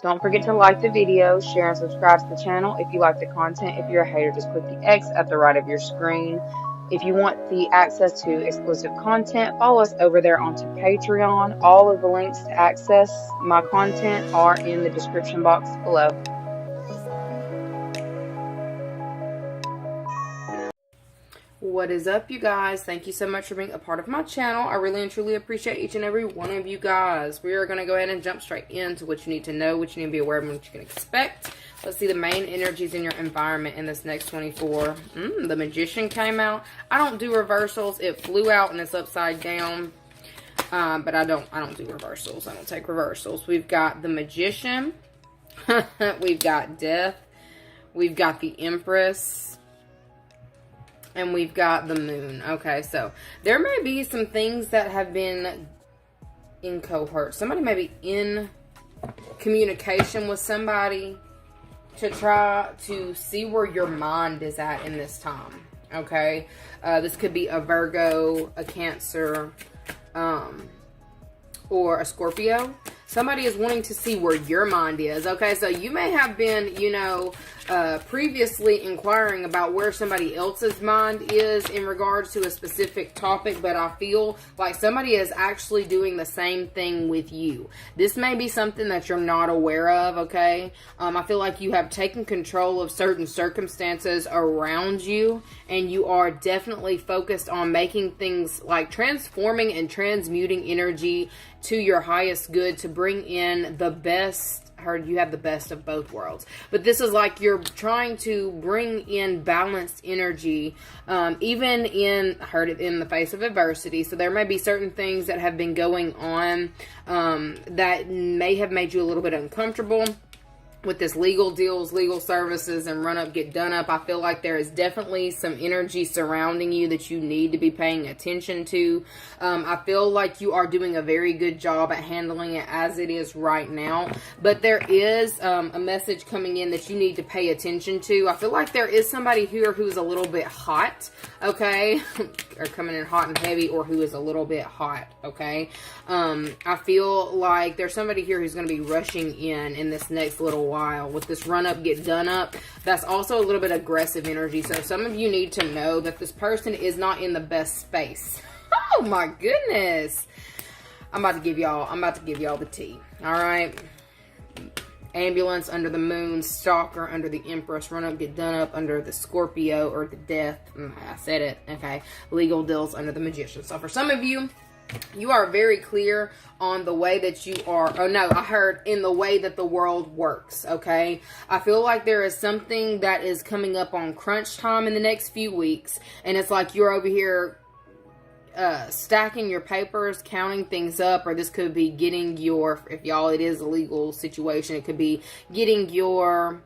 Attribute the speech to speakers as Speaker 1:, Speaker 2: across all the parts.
Speaker 1: Don't forget to like the video, share and subscribe to the channel if you like the content. If you're a hater, just click the X at the right of your screen. If you want the access to exclusive content, follow us over there onto Patreon. All of the links to access my content are in the description box below. What is up, you guys? Thank you so much for being a part of my channel. I really and truly appreciate each and every one of you guys. We are going to go ahead and jump straight into what you need to know, what you need to be aware of, and what you can expect. Let's see the main energies in your environment in this next 24. The Magician came out. I don't do reversals. It flew out and it's upside down. But I don't do reversals. I don't take reversals. We've got the Magician. We've got Death. We've got the Empress. And we've got the Moon. Okay, so there may be some things that have been in cohort. Somebody may be in communication with somebody to try to see where your mind is at in this time. Okay, this could be a Virgo, a Cancer, or a Scorpio. Somebody is wanting to see where your mind is. Okay, so you may have been, previously inquiring about where somebody else's mind is in regards to a specific topic, but I feel like somebody is actually doing the same thing with you. This may be something that you're not aware of, okay? I feel like you have taken control of certain circumstances around you, and you are definitely focused on making things like transforming and transmuting energy to your highest good to bring in the best. Heard you have the best of both worlds, but this is like you're trying to bring in balanced energy, even in the face of adversity. So there may be certain things that have been going on that may have made you a little bit uncomfortable with this legal deals, legal services, and run up, get done up. I feel like there is definitely some energy surrounding you that you need to be paying attention to. I feel like you are doing a very good job at handling it as it is right now, but there is a message coming in that you need to pay attention to. I feel like there is somebody here who's a little bit hot, okay, or coming in hot and heavy, or who is a little bit hot, okay. I feel like there's somebody here who's going to be rushing in this next little while with this run up, get done up. That's also a little bit aggressive energy. So some of you need to know that this person is not in the best space. Oh my goodness. I'm about to give y'all the tea. All right. Ambulance under the Moon, Stalker under the Empress, run up, get done up under the Scorpio or the Death. I said it. Okay. Legal deals under the Magician. So for some of you, you are very clear on the way that you are. Oh no, I heard in the way that the world works. Okay. I feel like there is something that is coming up on crunch time in the next few weeks. And it's like you're over here stacking your papers, counting things up, or this could be getting your, if y'all, it is a legal situation, it could be getting your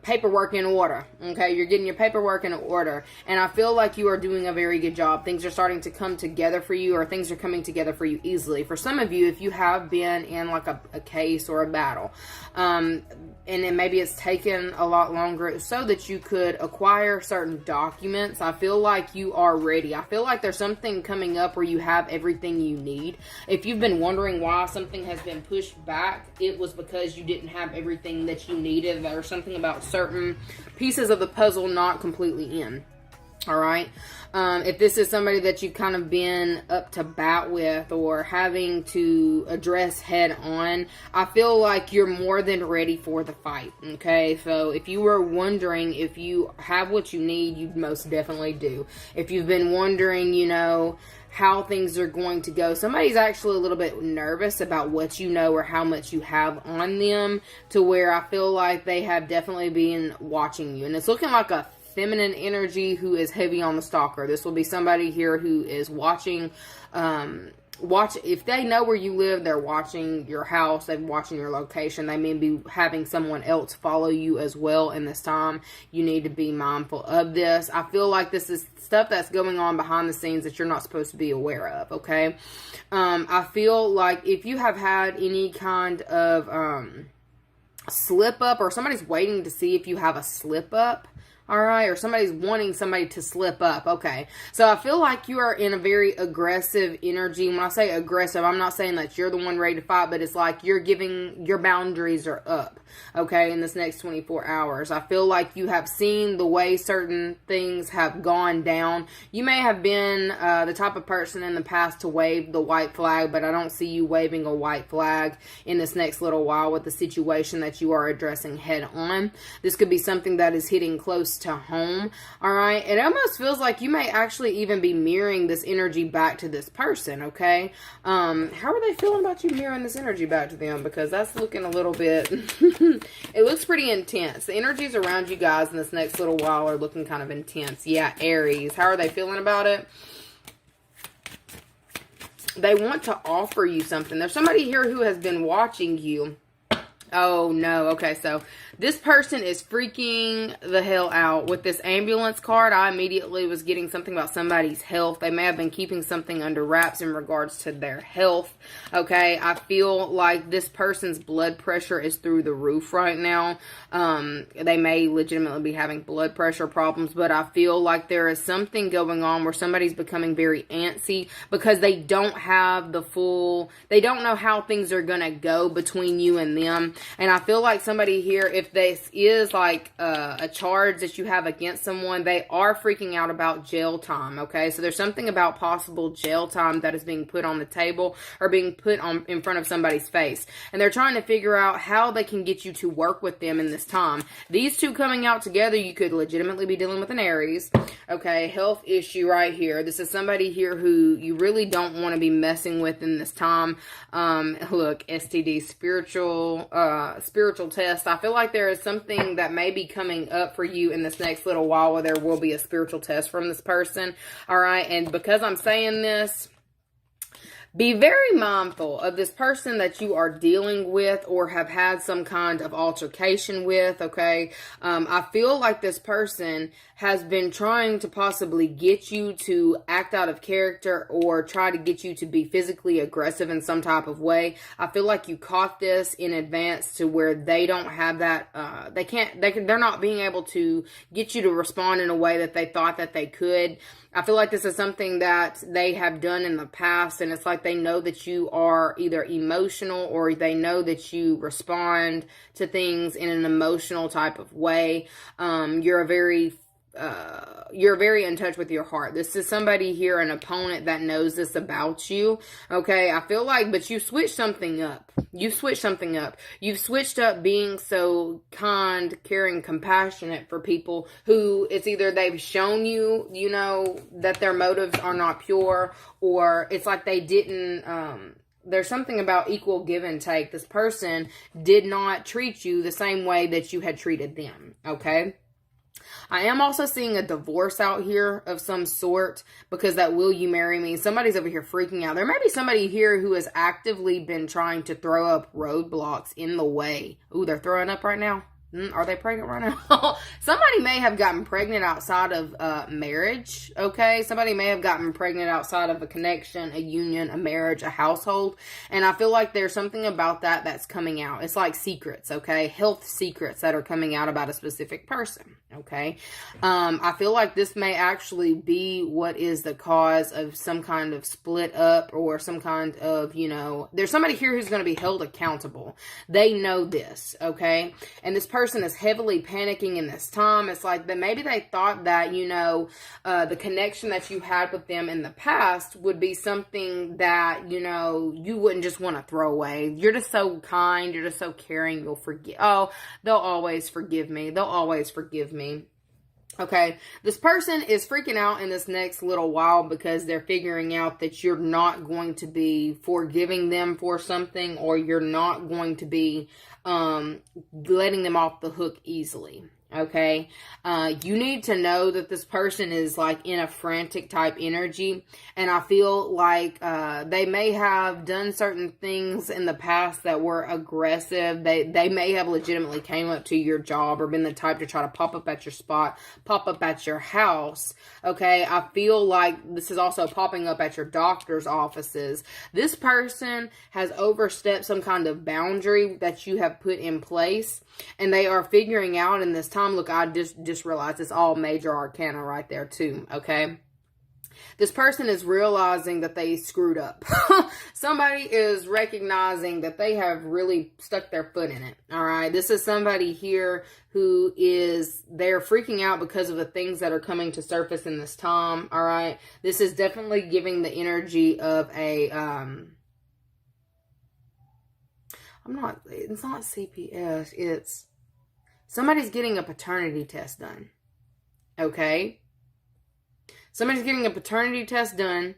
Speaker 1: paperwork in order. Okay, you're getting your paperwork in order, and I feel like you are doing a very good job. Things are starting to come together for you, or things are coming together for you easily. For some of you, if you have been in like a case or a battle, and then maybe it's taken a lot longer so that you could acquire certain documents, I feel like you are ready. I feel like there's something coming up where you have everything you need. If you've been wondering why something has been pushed back, it was because you didn't have everything that you needed, or something about certain pieces of the puzzle not completely in. All right. If this is somebody that you've kind of been up to bat with or having to address head on, I feel like you're more than ready for the fight. Okay. So if you were wondering if you have what you need, you most definitely do. If you've been wondering, how things are going to go, somebody's actually a little bit nervous about what you know or how much you have on them, to where I feel like they have definitely been watching you. And it's looking like a feminine energy who is heavy on the stalker. This will be somebody here who is watching, if they know where you live, they're watching your house, they're watching your location. They may be having someone else follow you as well in this time. You need to be mindful of this. I feel like this is stuff that's going on behind the scenes that you're not supposed to be aware of, okay? I feel like if you have had any kind of slip up, or somebody's waiting to see if you have a slip up, All right, or somebody's wanting somebody to slip up. Okay, so I feel like you are in a very aggressive energy. When I say aggressive, I'm not saying that you're the one ready to fight, but it's like you're giving, your boundaries are up, okay, in this next 24 hours. I feel like you have seen the way certain things have gone down. You may have been the type of person in the past to wave the white flag, but I don't see you waving a white flag in this next little while with the situation that you are addressing head on. This could be something that is hitting close to home. All right, it almost feels like you may actually even be mirroring this energy back to this person. Okay, how are they feeling about you mirroring this energy back to them? Because that's looking a little bit it looks pretty intense. The energies around you guys in this next little while are looking kind of intense. Yeah, Aries, how are they feeling about it? They want to offer you something. There's somebody here who has been watching you. Oh, no. Okay, so this person is freaking the hell out. With this ambulance card, I immediately was getting something about somebody's health. They may have been keeping something under wraps in regards to their health. Okay, I feel like this person's blood pressure is through the roof right now. They may legitimately be having blood pressure problems, but I feel like there is something going on where somebody's becoming very antsy because they don't have the full, they don't know how things are going to go between you and them. And I feel like somebody here, if this is like a charge that you have against someone, they are freaking out about jail time, okay? So there's something about possible jail time that is being put on the table or being put on in front of somebody's face. And they're trying to figure out how they can get you to work with them in this time. These two coming out together, you could legitimately be dealing with an Aries, okay? Health issue right here. This is somebody here who you really don't want to be messing with in this time. Look, STD, spiritual test. I feel like there is something that may be coming up for you in this next little while where there will be a spiritual test from this person. All right. And because I'm saying this, be very mindful of this person that you are dealing with or have had some kind of altercation with, okay? I feel like this person has been trying to possibly get you to act out of character or try to get you to be physically aggressive in some type of way. I feel like you caught this in advance to where they don't have that, they're not being able to get you to respond in a way that they thought that they could. I feel like this is something that they have done in the past, and it's like they know that you are either emotional or they know that you respond to things in an emotional type of way. You're very in touch with your heart. This is somebody here, an opponent that knows this about you. Okay, I feel like, but you switched something up. You've switched something up. You've switched up being so kind, caring, compassionate for people who it's either they've shown you, you know, that their motives are not pure, or it's like they didn't, there's something about equal give and take. This person did not treat you the same way that you had treated them. Okay. I am also seeing a divorce out here of some sort because that will you marry me? Somebody's over here freaking out. There may be somebody here who has actively been trying to throw up roadblocks in the way. Ooh, they're throwing up right now. Are they pregnant right now? Somebody may have gotten pregnant outside of marriage, okay? Somebody may have gotten pregnant outside of a connection, a union, a marriage, a household. And I feel like there's something about that that's coming out. It's like secrets, okay? Health secrets that are coming out about a specific person, okay? I feel like this may actually be what is the cause of some kind of split up or some kind of, you know, there's somebody here who's going to be held accountable. They know this, okay? And this person is heavily panicking in this time. It's like that maybe they thought that, you know, the connection that you had with them in the past would be something that, you know, you wouldn't just want to throw away. You're just so kind. You're just so caring. You'll forgive. Oh, they'll always forgive me. They'll always forgive me. Okay, this person is freaking out in this next little while because they're figuring out that you're not going to be forgiving them for something, or you're not going to be letting them off the hook easily. Okay, you need to know that this person is like in a frantic type energy, and I feel like they may have done certain things in the past that were aggressive. They may have legitimately came up to your job or been the type to try to pop up at your spot, pop up at your house. Okay, I feel like this is also popping up at your doctor's offices. This person has overstepped some kind of boundary that you have put in place, and they are figuring out in this time time, look, I just realized it's all major arcana right there too, okay? This person is realizing that they screwed up. Somebody is recognizing that they have really stuck their foot in it. All right. This is somebody here who they're freaking out because of the things that are coming to surface in this time. All right. This is definitely giving the energy of it's not CPS. It's somebody's getting a paternity test done. Okay. Somebody's getting a paternity test done,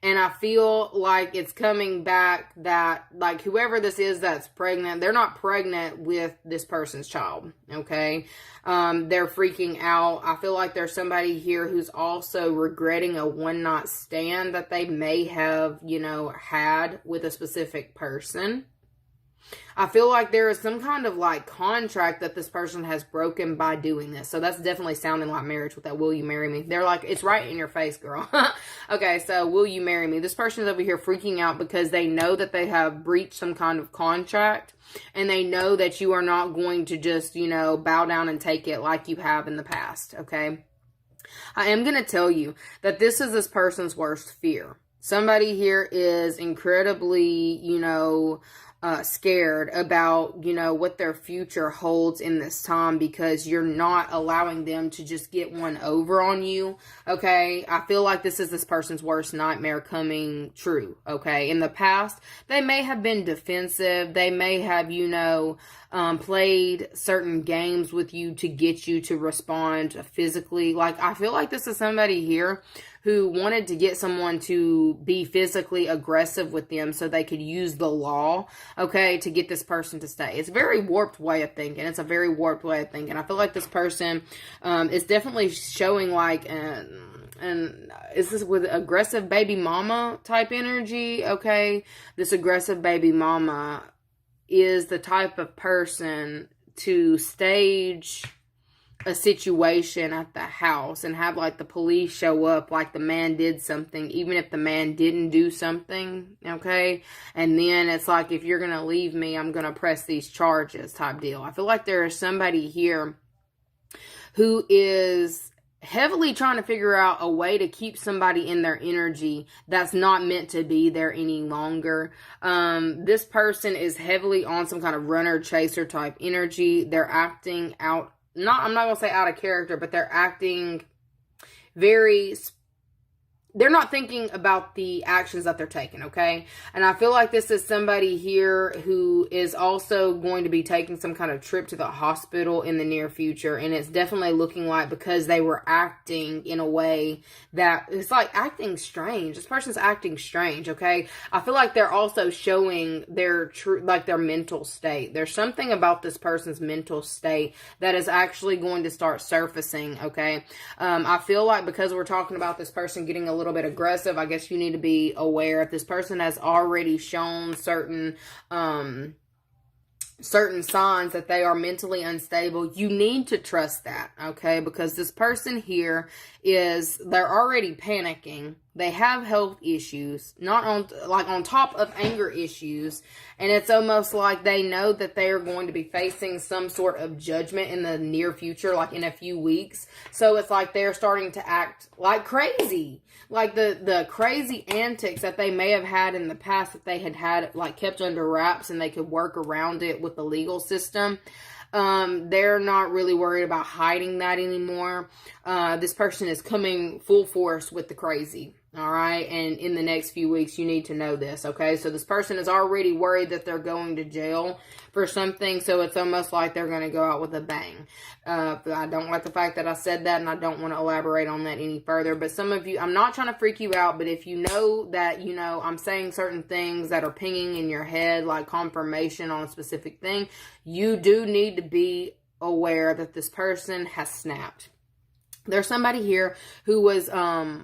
Speaker 1: and I feel like it's coming back that, like, whoever this is that's pregnant, they're not pregnant with this person's child, okay? They're freaking out. I feel like there's somebody here who's also regretting a one-night stand that they may have, had with a specific person. I feel like there is some kind of like contract that this person has broken by doing this. So that's definitely sounding like marriage with that will you marry me. They're like, it's right in your face, girl. Okay, so will you marry me? This person's over here freaking out because they know that they have breached some kind of contract. And they know that you are not going to just, bow down and take it like you have in the past, okay? I am going to tell you that this is this person's worst fear. Somebody here is incredibly, scared about, what their future holds in this time because you're not allowing them to just get one over on you, okay? I feel like this is this person's worst nightmare coming true, okay? In the past, they may have been defensive. They may have, played certain games with you to get you to respond physically. Like, I feel like this is somebody here who wanted to get someone to be physically aggressive with them so they could use the law, okay, to get this person to stay. It's a very warped way of thinking. It's a very warped way of thinking. I feel like this person is definitely showing like, and is this with aggressive baby mama type energy, okay? This aggressive baby mama is the type of person to stage a situation at the house and have like the police show up like the man did something, even if the man didn't do something, okay? And then it's like, if you're gonna leave me, I'm gonna press these charges type deal. I feel like there is somebody here who is heavily trying to figure out a way to keep somebody in their energy that's not meant to be there any longer. This person is heavily on some kind of runner chaser type energy. They're acting out, I'm not going to say out of character, but they're acting they're not thinking about the actions that they're taking, okay? And I feel like this is somebody here who is also going to be taking some kind of trip to the hospital in the near future. And it's definitely looking like because they were acting in a way that it's like acting strange. This person's acting strange, okay? I feel like they're also showing their their mental state. There's something about this person's mental state that is actually going to start surfacing, okay? I feel like because we're talking about this person getting a little bit aggressive, I guess you need to be aware if this person has already shown certain signs that they are mentally unstable. You need to trust that, okay? Because this person here they're already panicking. They have health issues, not on top of anger issues. And it's almost like they know that they are going to be facing some sort of judgment in the near future, like in a few weeks. So it's like they're starting to act like crazy. Like the crazy antics that they may have had in the past that they had like kept under wraps and they could work around it with the legal system. They're not really worried about hiding that anymore. This person is coming full force with the crazy. All right. And in the next few weeks, you need to know this. Okay. So this person is already worried that they're going to jail for something. So it's almost like they're going to go out with a bang. I don't like the fact that I said that, and I don't want to elaborate on that any further. But some of you, I'm not trying to freak you out, but if you know that, I'm saying certain things that are pinging in your head, like confirmation on a specific thing, you do need to be aware that this person has snapped. There's somebody here who was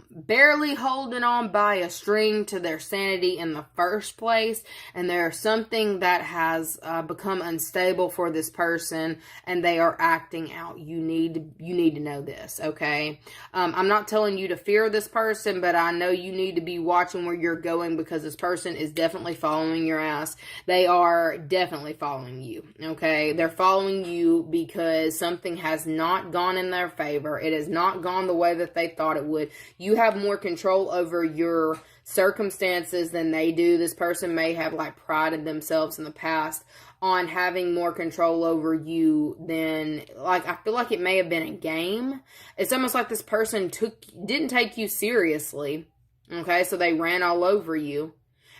Speaker 1: barely holding on by a string to their sanity in the first place, and there's something that has become unstable for this person, and they are acting out. You need to know this, okay? I'm not telling you to fear this person, but I know you need to be watching where you're going, because this person is definitely following your ass. They are definitely following you, okay? They're following you because something has not gone in their favor. It is not gone the way that they thought it would. You have more control over your circumstances than they do. This person may have like prided themselves in the past on having more control over you than, like, I feel like it may have been a game. It's almost like this person didn't take you seriously. Okay, so they ran all over you.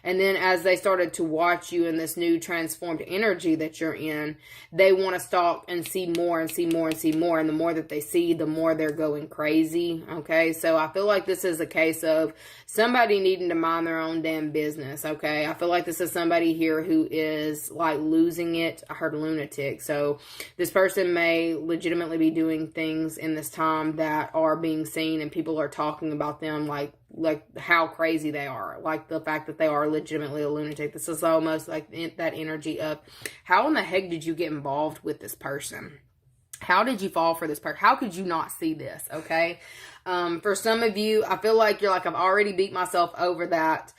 Speaker 1: And then as they started to watch you in this new transformed energy that you're in, they want to stalk and see more and see more and see more. And the more that they see, the more they're going crazy. Okay, so I feel like this is a case of somebody needing to mind their own damn business. Okay, I feel like this is somebody here who is like losing it. I heard lunatic. So this person may legitimately be doing things in this time that are being seen, and people are talking about them like how crazy they are, like the fact that they are legitimately a lunatic. This is almost like that energy of, how in the heck did you get involved with this person? How did you fall for this person? How could you not see this? Okay. For some of you, I feel like you're like, I've already beat myself over that,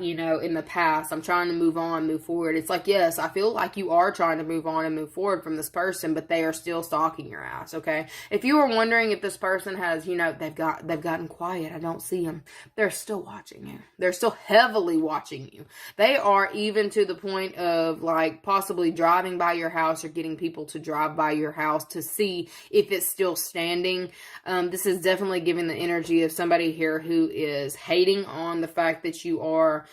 Speaker 1: you know, in the past. I'm trying to move on, move forward. It's like, yes, I feel like you are trying to move on and move forward from this person, but they are still stalking your ass, okay? If you were wondering if this person has, you know, they've gotten quiet, I don't see them, they're still watching you. They're still heavily watching you. They are even to the point of like possibly driving by your house or getting people to drive by your house to see if it's still standing. This is definitely giving the energy of somebody here who is hating on the fact that you are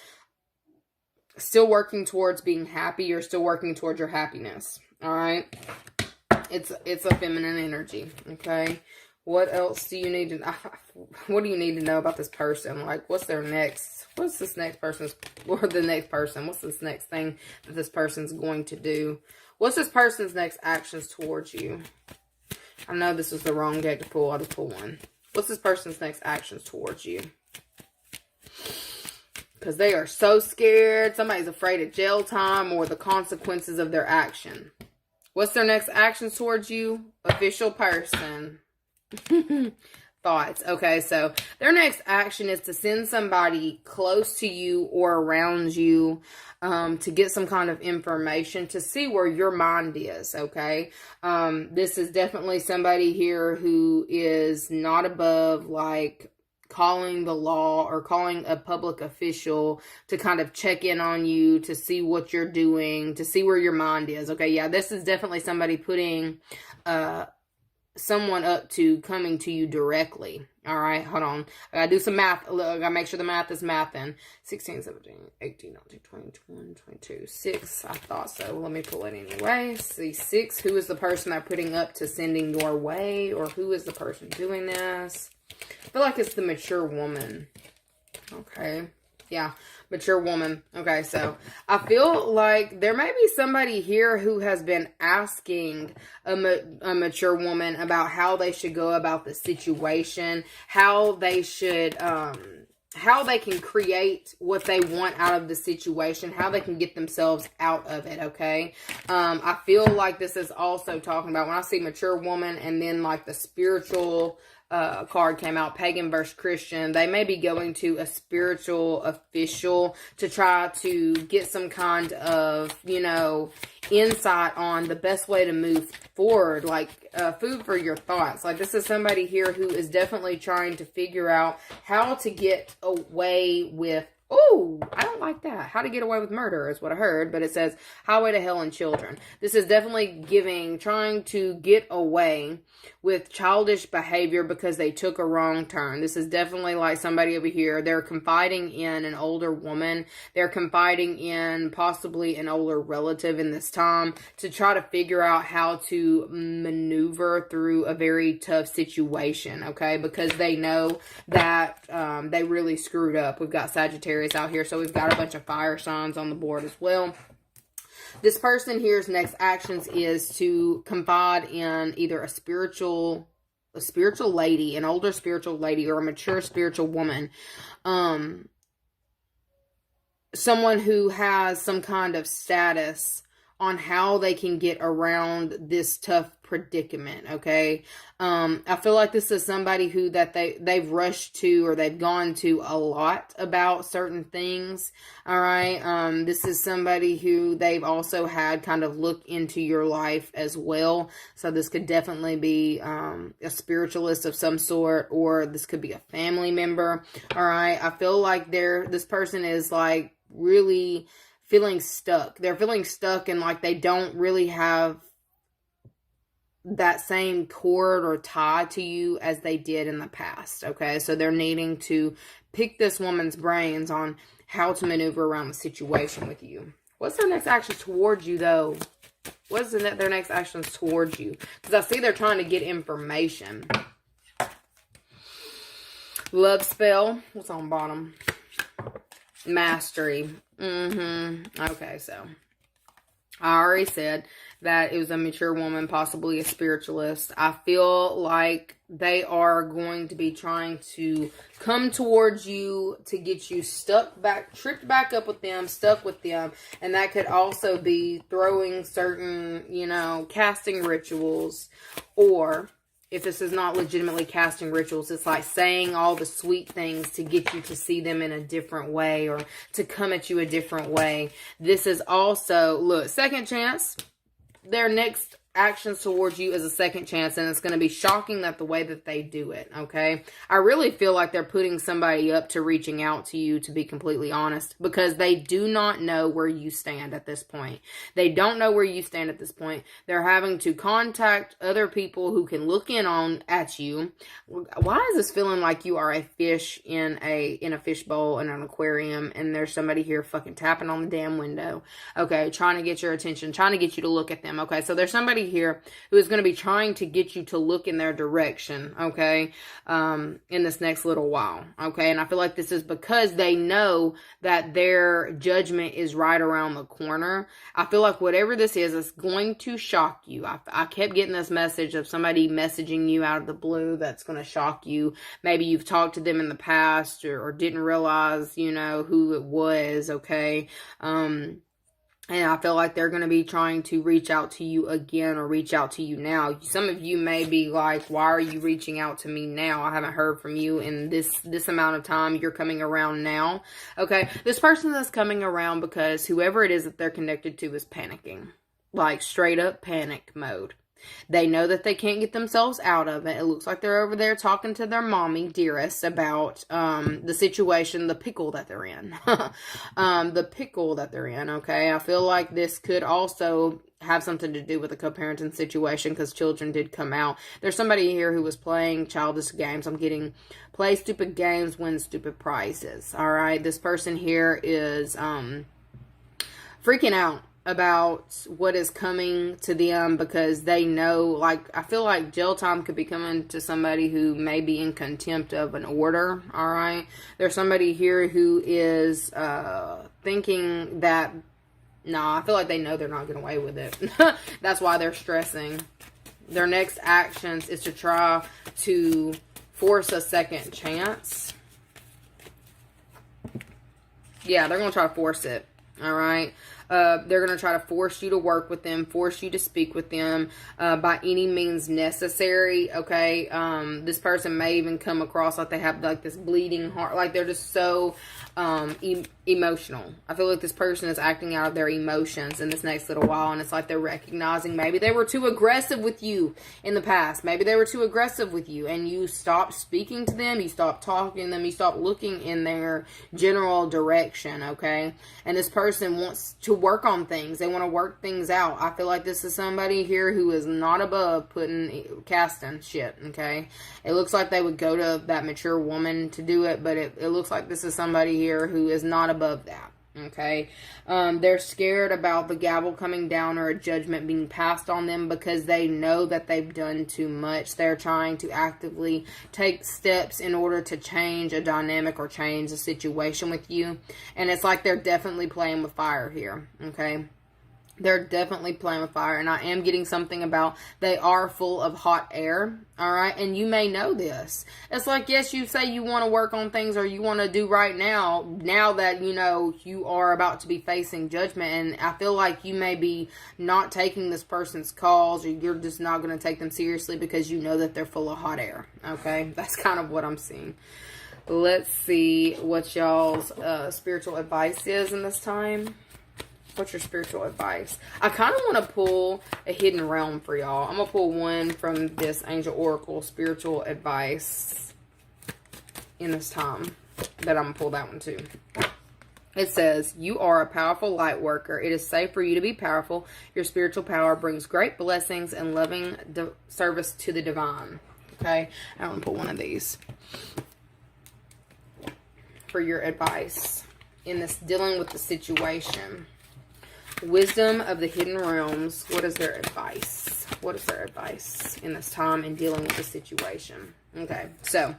Speaker 1: still working towards being happy. You're still working towards your happiness. All right. It's a feminine energy. Okay. What else do you need to, what do you need to know about this person? Like, what's this next person? What's this next thing that this person's going to do? What's this person's next actions towards you? I know this was the wrong deck to pull. I'll just pull one. What's this person's next actions towards you? Because they are so scared. Somebody's afraid of jail time or the consequences of their action. What's their next actions towards you? Official person. Thoughts. Okay, so their next action is to send somebody close to you or around you to get some kind of information to see where your mind is, okay? This is definitely somebody here who is not above, like, calling the law or calling a public official to kind of check in on you, to see what you're doing, to see where your mind is. Okay, yeah, this is definitely somebody putting someone up to coming to you directly. All right, hold on. I gotta do some math. Look, I gotta make sure the math is mathing. 16, 17, 18, 19, 20, 21, 22, 6. I thought so. Let me pull it anyway. See, 6. Who is the person they're putting up to sending your way? Or who is the person doing this? I feel like it's the mature woman. Okay. Yeah, mature woman. Okay, so I feel like there may be somebody here who has been asking a mature woman about how they should go about the situation, how they should, how they can create what they want out of the situation, how they can get themselves out of it, okay? I feel like this is also talking about, when I see mature woman and then like the spiritual card came out, pagan versus Christian, they may be going to a spiritual official to try to get some kind of, you know, insight on the best way to move forward, like food for your thoughts. Like, this is somebody here who is definitely trying to figure out how to get away with, oh, I don't like that. How to get away with murder is what I heard, but it says highway to hell and children. This is definitely trying to get away with childish behavior because they took a wrong turn. This is definitely like somebody over here. They're confiding in an older woman. They're confiding in possibly an older relative in this time to try to figure out how to maneuver through a very tough situation, okay? Because they know that they really screwed up. We've got Sagittarius out here, so we've got a bunch of fire signs on the board as well. This person here's next actions is to confide in either a spiritual spiritual lady, an older spiritual lady, or a mature spiritual woman. Someone who has some kind of status on how they can get around this tough predicament, okay? I feel like this is somebody who that they've rushed to, or they've gone to a lot about certain things, all right? This is somebody who they've also had kind of look into your life as well. So this could definitely be a spiritualist of some sort, or this could be a family member, all right? I feel like this person is like really feeling stuck. They're feeling stuck, and like they don't really have that same cord or tie to you as they did in the past, okay? So they're needing to pick this woman's brains on how to maneuver around the situation with you. What's their next action towards you, though? What's their next actions towards you? Because I see they're trying to get information. Love spell. What's on bottom? Mastery. Okay, so I already said that it was a mature woman, possibly a spiritualist. I feel like they are going to be trying to come towards you to get you tripped back up with them, stuck with them. And that could also be throwing certain, casting rituals, or if this is not legitimately casting rituals, it's like saying all the sweet things to get you to see them in a different way, or to come at you a different way. This is also, look, second chance. Their next actions towards you is a second chance, and it's going to be shocking that the way that they do it, okay? I really feel like they're putting somebody up to reaching out to you, to be completely honest, because they do not know where you stand at this point. They don't know where you stand at this point. They're having to contact other people who can look in at you. Why is this feeling like you are a fish in a fish bowl in an aquarium, and there's somebody here fucking tapping on the damn window, okay, trying to get your attention, trying to get you to look at them, okay? So there's somebody here who is going to be trying to get you to look in their direction, okay, in this next little while, okay? And I feel like this is because they know that their judgment is right around the corner. I feel like whatever this is going to shock you. I kept getting this message of somebody messaging you out of the blue that's going to shock you. Maybe you've talked to them in the past, or didn't realize, who it was, okay? And I feel like they're going to be trying to reach out to you again, or reach out to you now. Some of you may be like, why are you reaching out to me now? I haven't heard from you in this amount of time. You're coming around now. Okay, this person that's coming around because whoever it is that they're connected to is panicking. Like straight up panic mode. They know that they can't get themselves out of it. It looks like they're over there talking to their mommy dearest about the situation, the pickle that they're in. The pickle that they're in, okay? I feel like this could also have something to do with the co-parenting situation, because children did come out. There's somebody here who was playing childish games. I'm getting play stupid games, win stupid prizes, all right? This person here is freaking out about what is coming to them, because they know, like, I feel like jail time could be coming to somebody who may be in contempt of an order, all right? There's somebody here who is thinking that, I feel like they know they're not getting away with it. That's why they're stressing. Their next actions is to try to force a second chance. Yeah, they're going to try to force it, all right? They're going to try to force you to work with them, force you to speak with them by any means necessary, okay? This person may even come across like they have like this bleeding heart, like they're just so emotional. I feel like this person is acting out of their emotions in this next little while, and it's like they're recognizing maybe they were too aggressive with you in the past. Maybe they were too aggressive with you, and you stopped speaking to them, you stopped talking to them, you stopped looking in their general direction, okay? And this person wants to work on things. They want to work things out. I feel like this is somebody here who is not above casting shit, okay? It looks like they would go to that mature woman to do it, but it looks like this is somebody here who is not above that, okay? They're scared about the gavel coming down, or a judgment being passed on them, because they know that they've done too much. They're trying to actively take steps in order to change a dynamic or change a situation with you, and it's like they're definitely playing with fire here, okay? They're definitely playing with fire, and I am getting something about they are full of hot air, all right? And you may know this. It's like, yes, you say you want to work on things or you want to do right now that, you know, you are about to be facing judgment, and I feel like you may be not taking this person's calls, or you're just not going to take them seriously because you know that they're full of hot air, okay? That's kind of what I'm seeing. Let's see what y'all's spiritual advice is in this time. What's your spiritual advice? I kind of want to pull a hidden realm for y'all. I'm going to pull one from this Angel Oracle, spiritual advice in this time. But I'm going to pull that one too. It says, you are a powerful light worker. It is safe for you to be powerful. Your spiritual power brings great blessings and loving service to the divine. Okay? I'm going to pull one of these for your advice in this dealing with the situation. Wisdom of the hidden realms. What is their advice? What is their advice in this time in dealing with the situation? Okay, so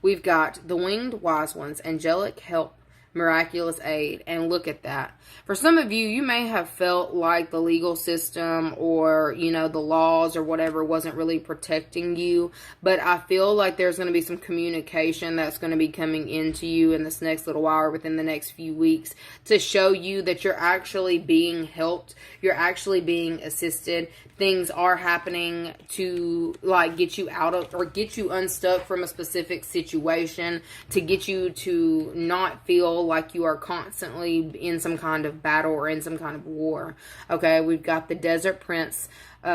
Speaker 1: we've got the winged wise ones, angelic help, miraculous aid, and look at that. For some of you, you may have felt like the legal system or, you know, the laws or whatever wasn't really protecting you, but I feel like there's going to be some communication that's going to be coming into you in this next little while or within the next few weeks to show you that you're actually being helped, you're actually being assisted. Things are happening to like get you out of or get you unstuck from a specific situation, to get you to not feel like you are constantly in some kind of battle or in some kind of war. Okay, we've got the Desert Prince,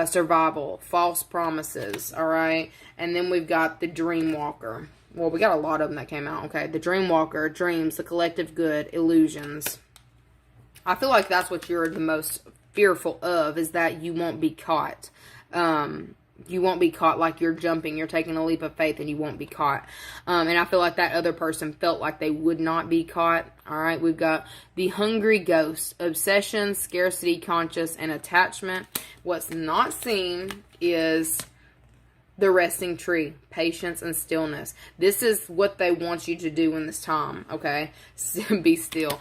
Speaker 1: survival, false promises, all right? And then we've got the Dream Walker. Well, we got a lot of them that came out, okay? The Dream Walker, dreams, the collective good, illusions. I feel like that's what you're the most fearful of, is that you won't be caught. You won't be caught like you're jumping, you're taking a leap of faith and you won't be caught. And I feel like that other person felt like they would not be caught. All right, we've got the hungry ghost, obsession, scarcity conscious, and attachment. What's not seen is the resting tree, patience and stillness. This is what they want you to do in this time, okay? Be still.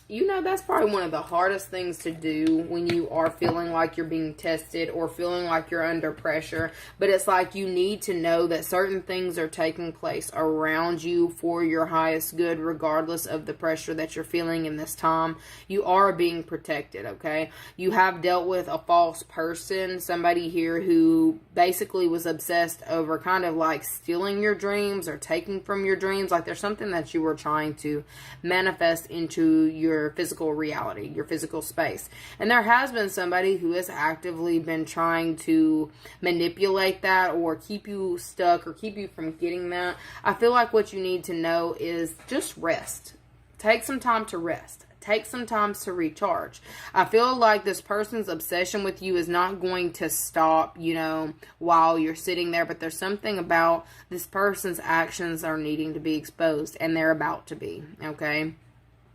Speaker 1: You know, that's probably one of the hardest things to do when you are feeling like you're being tested or feeling like you're under pressure. But it's like you need to know that certain things are taking place around you for your highest good, regardless of the pressure that you're feeling in this time. You are being protected, okay? You have dealt with a false person, somebody here who basically was obsessed over kind of like stealing your dreams or taking from your dreams. Like there's something that you were trying to manifest into your physical reality, your physical space. And there has been somebody who has actively been trying to manipulate that or keep you stuck or keep you from getting that. I feel like what you need to know is just rest. Take some time to rest. Take some time to recharge. I feel like this person's obsession with you is not going to stop, you know, while you're sitting there. But there's something about this person's actions are needing to be exposed. And they're about to be, okay?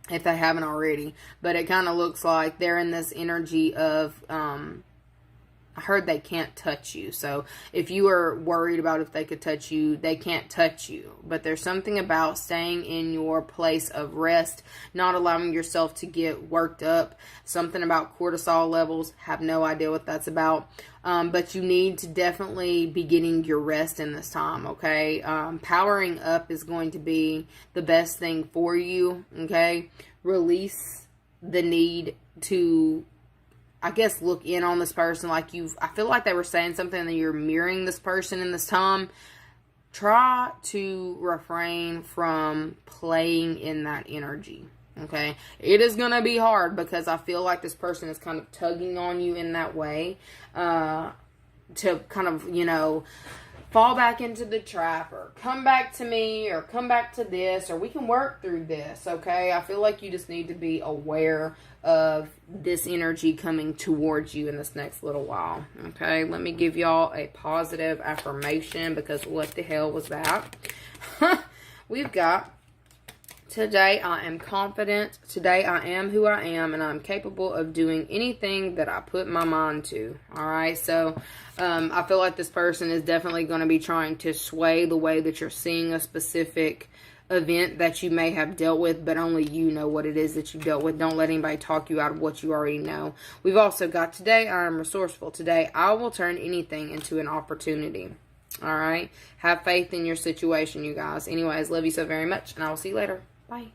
Speaker 1: If they haven't already. But it kind of looks like they're in this energy of, I heard they can't touch you. So if you are worried about if they could touch you, they can't touch you. But there's something about staying in your place of rest, not allowing yourself to get worked up. Something about cortisol levels. Have no idea what that's about. But you need to definitely be getting your rest in this time, okay? Powering up is going to be the best thing for you, okay? Release the need to, I guess, look in on this person like I feel like they were saying something that you're mirroring this person in this time. Try to refrain from playing in that energy. Okay, it is going to be hard because I feel like this person is kind of tugging on you in that way to kind of, you know, fall back into the trap or come back to me or come back to this or we can work through this, okay? I feel like you just need to be aware of this energy coming towards you in this next little while, okay? Let me give y'all a positive affirmation because what the hell was that? We've got, today I am confident, today I am who I am, and I'm capable of doing anything that I put my mind to, alright? So, I feel like this person is definitely going to be trying to sway the way that you're seeing a specific event that you may have dealt with, but only you know what it is that you dealt with. Don't let anybody talk you out of what you already know. We've also got today, I am resourceful. Today, I will turn anything into an opportunity. All right? Have faith in your situation, you guys. Anyways, love you so very much, and I will see you later. Bye.